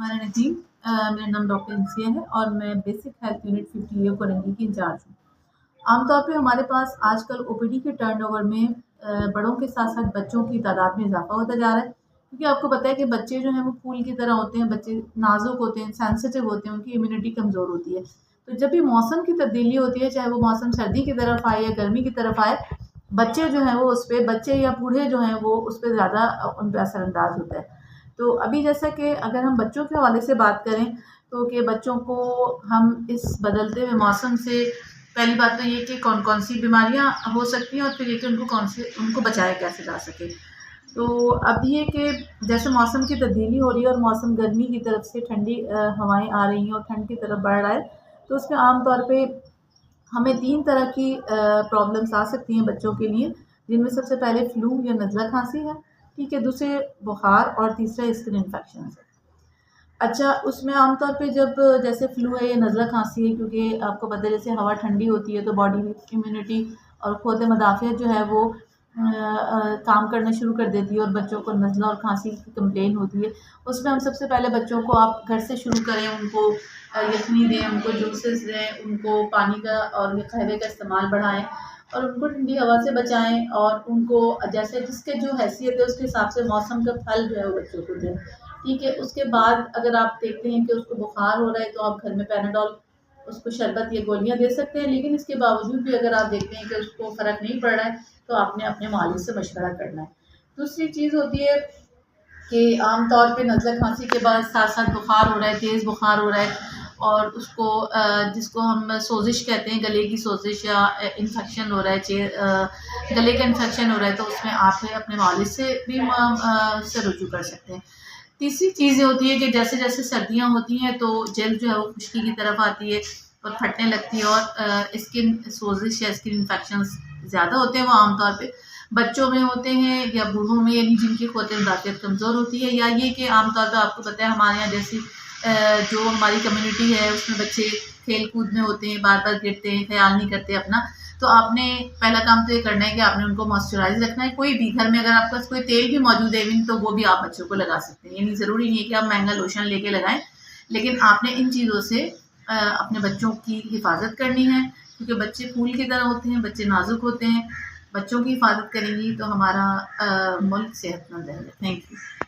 नदीम। मेरा नाम डॉक्टर इंसिया है और मैं बेसिक हेल्थ यूनिट 50 कोरंगी की इंचार्ज हूँ। आमतौर पे हमारे पास आजकल ओपीडी के टर्नओवर में बड़ों के साथ-साथ बच्चों की तादाद में इज़ाफ़ा होता जा रहा है, क्योंकि आपको पता है कि बच्चे जो हैं वो फूल की तरह होते हैं, बच्चे नाज़ुक होते हैं, सेंसिटिव होते हैं, उनकी इम्यूनिटी कमज़ोर होती है। तो जब भी मौसम की तब्दीली होती है, चाहे वो मौसम सर्दी की तरफ आए या गर्मी की तरफ आए, बच्चे जो हैं वो उस पे बच्चे या बूढ़े जो हैं वो उस पे ज़्यादा उन पे असरअंदाज़ होता है। तो अभी जैसा कि अगर हम बच्चों के हवाले से बात करें, तो कि बच्चों को हम इस बदलते हुए मौसम से पहली बात तो ये कि कौन-कौन सी बीमारियाँ हो सकती हैं और फिर ये कि उनको बचाया कैसे जा सके। तो अब ये कि जैसे मौसम की तब्दीली हो रही है और मौसम गर्मी की तरफ से ठंडी हवाएँ आ रही हैं और ठंड की तरफ बढ़ रहा है, तो उसमें आम तौर पे हमें 3 तरह की प्रॉब्लम्स आ सकती हैं बच्चों के लिए, जिनमें सबसे पहले फ्लू या नज़ला खाँसी है, ठीक है? दूसरे बुखार और तीसरा स्किन इन्फेक्शंस है। अच्छा, उसमें आम तौर पे जब जैसे फ्लू है या नज़ला खाँसी है, क्योंकि आपको पता है जैसे हवा ठंडी होती है तो बॉडी में इम्यूनिटी और ख़ुद मुदाफ़ियत जो है वो काम करना शुरू कर देती है और बच्चों को नज़ला और खाँसी की कंप्लेन होती है। उसमें हम सबसे पहले बच्चों को आप घर से शुरू करें, उनको यखनी दें, उनको जूसेस दें, उनको पानी का और कहवे का इस्तेमाल बढ़ाएँ और उनको ठंडी हवा से बचाएँ और उनको जैसे जिसके जो हैसियत है उसके हिसाब से मौसम का फल जो है वो बच्चों को दें। ठीक है, उसके बाद अगर आप देखते हैं कि उसको बुखार हो रहा है तो आप घर में पैराडॉल उसको शरबत या गोलियाँ दे सकते हैं, लेकिन इसके बावजूद भी अगर आप देखते हैं कि उसको फ़र्क नहीं पड़ रहा है, तो आपने अपने मालिक से मशवरा करना है। दूसरी चीज़ होती है कि आम तौर पे नज़ला खाँसी के बाद साथ-साथ बुखार हो रहा है, तेज़ बुखार हो रहा है और उसको जिसको हम सोज़िश कहते हैं, गले की सोज़िश या इन्फेक्शन हो रहा है, गले का इन्फेक्शन हो रहा है, तो उसमें आप अपने मालिज से भी से रुजू कर सकते हैं। तीसरी चीज़ ये होती है कि जैसे-जैसे सर्दियाँ होती हैं तो जल्द जो है वो खुश्की की तरफ आती है और फटने लगती है और स्किन सोज़िश या स्किन इन्फेक्शंस ज़्यादा होते हैं, वो आमतौर पे बच्चों में होते हैं या बूढ़ों में, यानी जिनकी क़ुव्वत मुदाफ़ियत कमज़ोर होती है, या ये कि आमतौर पे आपको पता है हमारे यहाँ जैसी जो हमारी कम्युनिटी है उसमें बच्चे खेल-कूद में होते हैं, बार-बार गिरते हैं, ख़याल नहीं करते अपना। तो आपने पहला काम तो ये करना है कि आपने उनको मॉइस्चराइज़ रखना है। कोई भी घर में अगर आपके पास कोई तेल भी मौजूद है इवन, तो वो भी आप बच्चों को लगा सकते हैं। यानी ज़रूरी नहीं है कि आप महँगा लोशन लेके लगाएँ, लेकिन आपने इन चीज़ों से अपने बच्चों की हिफ़ाज़त करनी है, क्योंकि बच्चे फूल की तरह होते हैं, बच्चे नाज़ुक होते हैं। बच्चों की हिफ़ाज़त करेंगी तो हमारा मुल्क सेहतमंद रहेगा। Thank you.